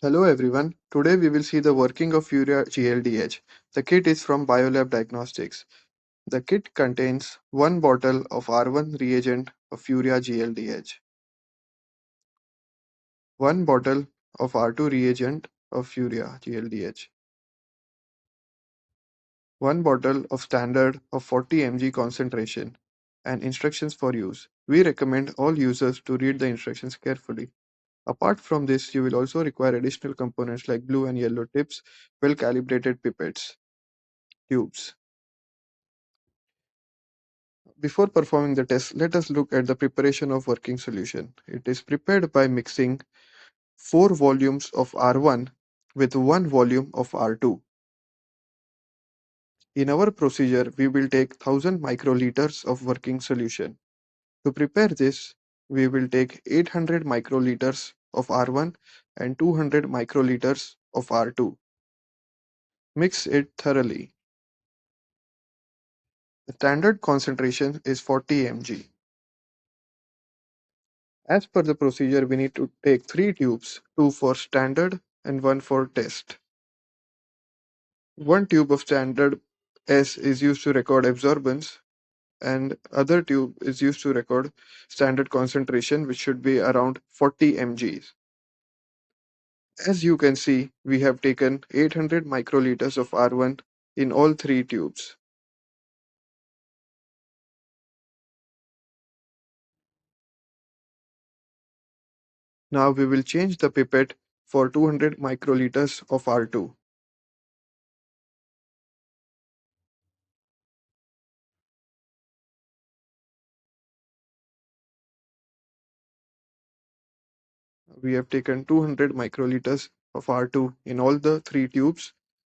Hello everyone. Today we will see the working of Urea GLDH. The kit is from Biolab Diagnostics. The kit contains one bottle of R1 reagent of Urea GLDH, one bottle of R2 reagent of Urea GLDH, one bottle of standard of 40 mg concentration, and instructions for use. We recommend all users to read the instructions carefully. Apart from this, you will also require additional components like blue and yellow tips, well-calibrated pipettes, tubes. Before performing the test, let us look at the preparation of working solution. It is prepared by mixing 4 volumes of R1 with 1 volume of R2. In our procedure, we will take 1000 microliters of working solution. To prepare this, we will take 800 microliters of R1 and 200 microliters of R2. Mix it thoroughly. The standard concentration is 40 mg. As per the procedure, we need to take 3 tubes, 2 for standard and 1 for test. One tube of standard S is used to record absorbance and other tube is used to record standard concentration, which should be around 40 mg. As you can see, we have taken 800 microliters of R1 in all 3 tubes. Now we will change the pipette for 200 microliters of R2. We have taken 200 microliters of R2 in all the 3 tubes.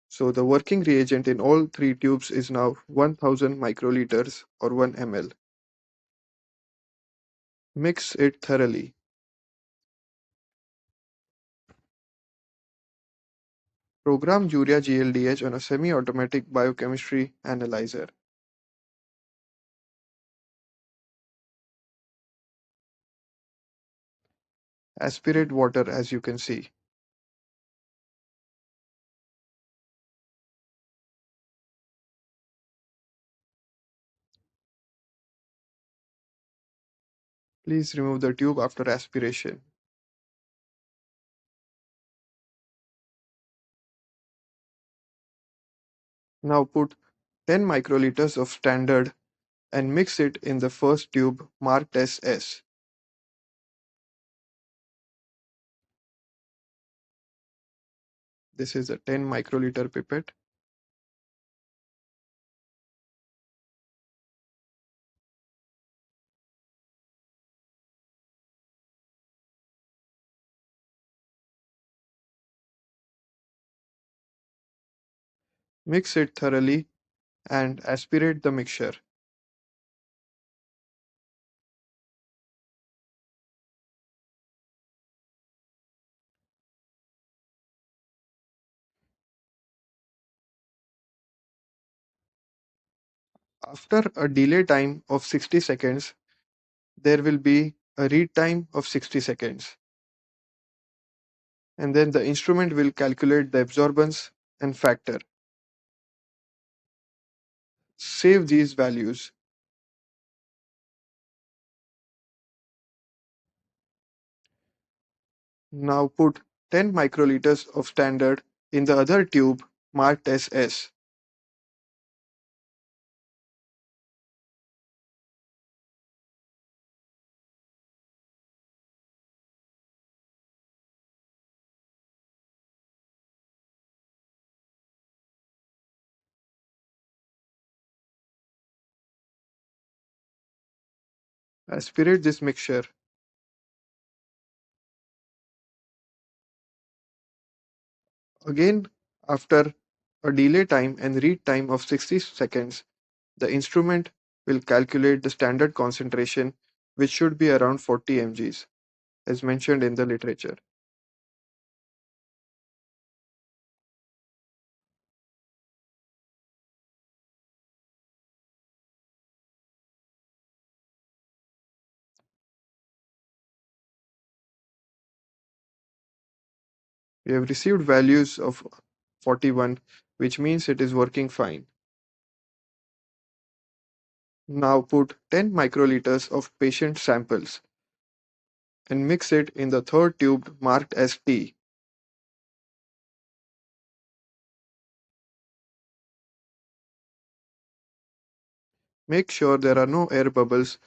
So the working reagent in all 3 tubes is now 1000 microliters or 1 ml. Mix it thoroughly. Program Urea GLDH on a semi-automatic biochemistry analyzer. Aspirate water as you can see. Please remove the tube after aspiration. Now put 10 microliters of standard and mix it in the first tube marked as S. This is a 10 microliter pipette. Mix it thoroughly and aspirate the mixture. After a delay time of 60 seconds, there will be a read time of 60 seconds. And then the instrument will calculate the absorbance and factor. Save these values. Now put 10 microliters of standard in the other tube marked as S. Aspirate this mixture. Again, after a delay time and read time of 60 seconds, the instrument will calculate the standard concentration, which should be around 40 mg, as mentioned in the literature. We have received values of 41, which means it is working fine. Now put 10 microliters of patient samples and mix it in the third tube marked as T. Make sure there are no air bubbles.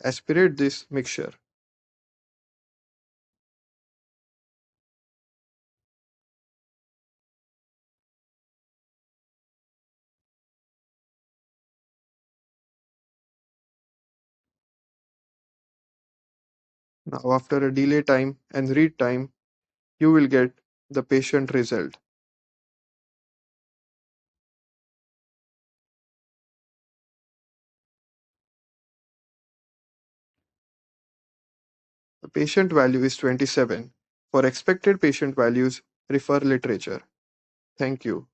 Aspirate this mixture. Now after a delay time and read time, you will get the patient result. The patient value is 27. For expected patient values, refer literature. Thank you.